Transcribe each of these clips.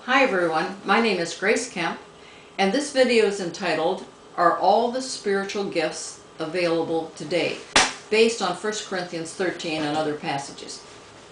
Hi everyone, my name is Grace Kemp, and this video is entitled, Are All the Spiritual Gifts Available Today? Based on 1 Corinthians 13 and other passages.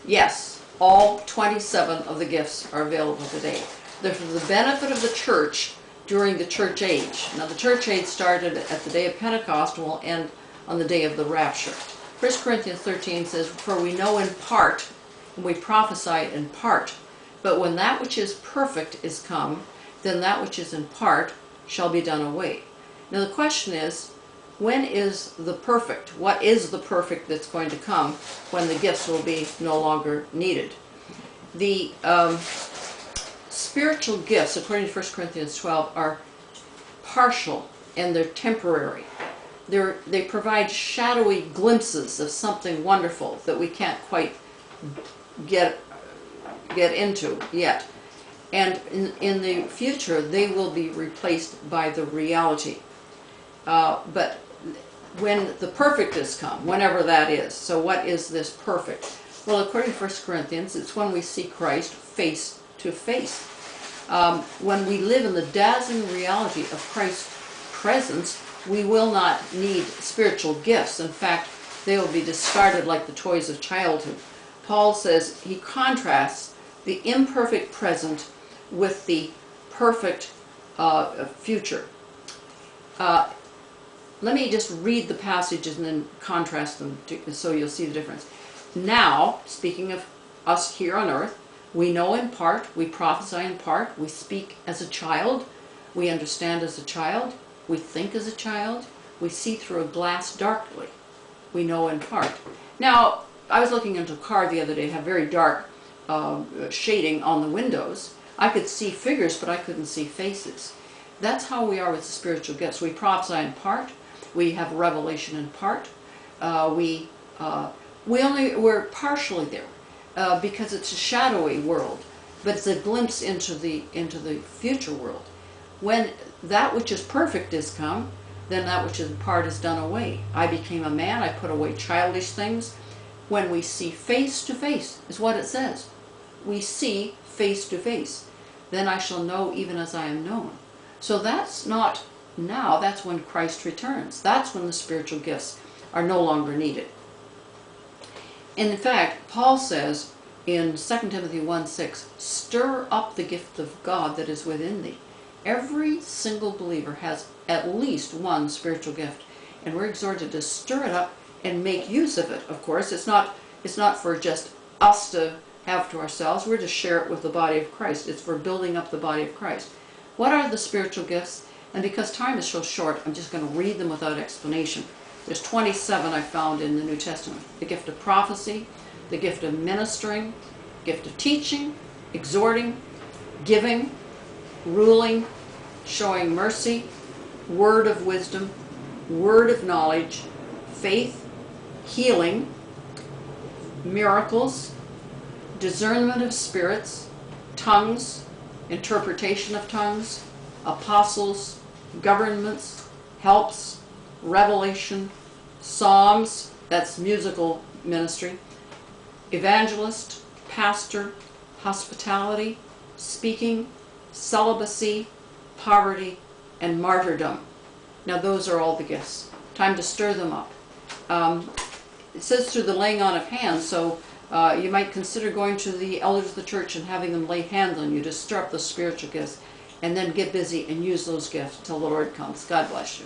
Yes, all 27 of the gifts are available today. They're for the benefit of the church during the church age. Now the church age started at the day of Pentecost and will end on the day of the rapture. 1 Corinthians 13 says, For we know in part, and we prophesy in part. But when that which is perfect is come, then that which is in part shall be done away. Now the question is, when is the perfect? What is the perfect that's going to come when the gifts will be no longer needed? The spiritual gifts, according to 1 Corinthians 12, are partial and they're temporary. They provide shadowy glimpses of something wonderful that we can't quite get into yet. And in the future, they will be replaced by the reality. But when the perfect has come, whenever that is, so what is this perfect? Well, according to 1 Corinthians, it's when we see Christ face to face. When we live in the dazzling reality of Christ's presence, we will not need spiritual gifts. In fact, they will be discarded like the toys of childhood. Paul says he contrasts the imperfect present with the perfect future. Let me just read the passages and then contrast them so you'll see the difference. Now, speaking of us here on earth, we know in part, we prophesy in part, we speak as a child, we understand as a child, we think as a child, we see through a glass darkly. We know in part. Now, I was looking into a car the other day, had very dark shading on the windows. I could see figures, but I couldn't see faces. That's how we are with the spiritual gifts. We prophesy in part. We have revelation in part. We're partially there because it's a shadowy world, but it's a glimpse into the future world. When that which is perfect is come, then that which is in part is done away. I became a man. I put away childish things. When we see face to face, is what it says. We see face to face. Then I shall know even as I am known. So that's not now, that's when Christ returns. That's when the spiritual gifts are no longer needed. And in fact, Paul says in 2 Timothy 1:6, stir up the gift of God that is within thee. Every single believer has at least one spiritual gift, and we're exhorted to stir it up and make use of it. Of course, it's not for just us to have to ourselves. We're to share it with the body of Christ. It's for building up the body of Christ. What are the spiritual gifts? And because time is so short, I'm just going to read them without explanation. There's 27 I found in the New Testament. The gift of prophecy, the gift of ministering, gift of teaching, exhorting, giving, ruling, showing mercy, word of wisdom, word of knowledge, faith, healing, miracles, discernment of spirits, tongues, interpretation of tongues, apostles, governments, helps, revelation, psalms, that's musical ministry, evangelist, pastor, hospitality, speaking, celibacy, poverty, and martyrdom. Now those are all the gifts. Time to stir them up. It says through the laying on of hands, so you might consider going to the elders of the church and having them lay hands on you to stir up the spiritual gifts, and then get busy and use those gifts until the Lord comes. God bless you.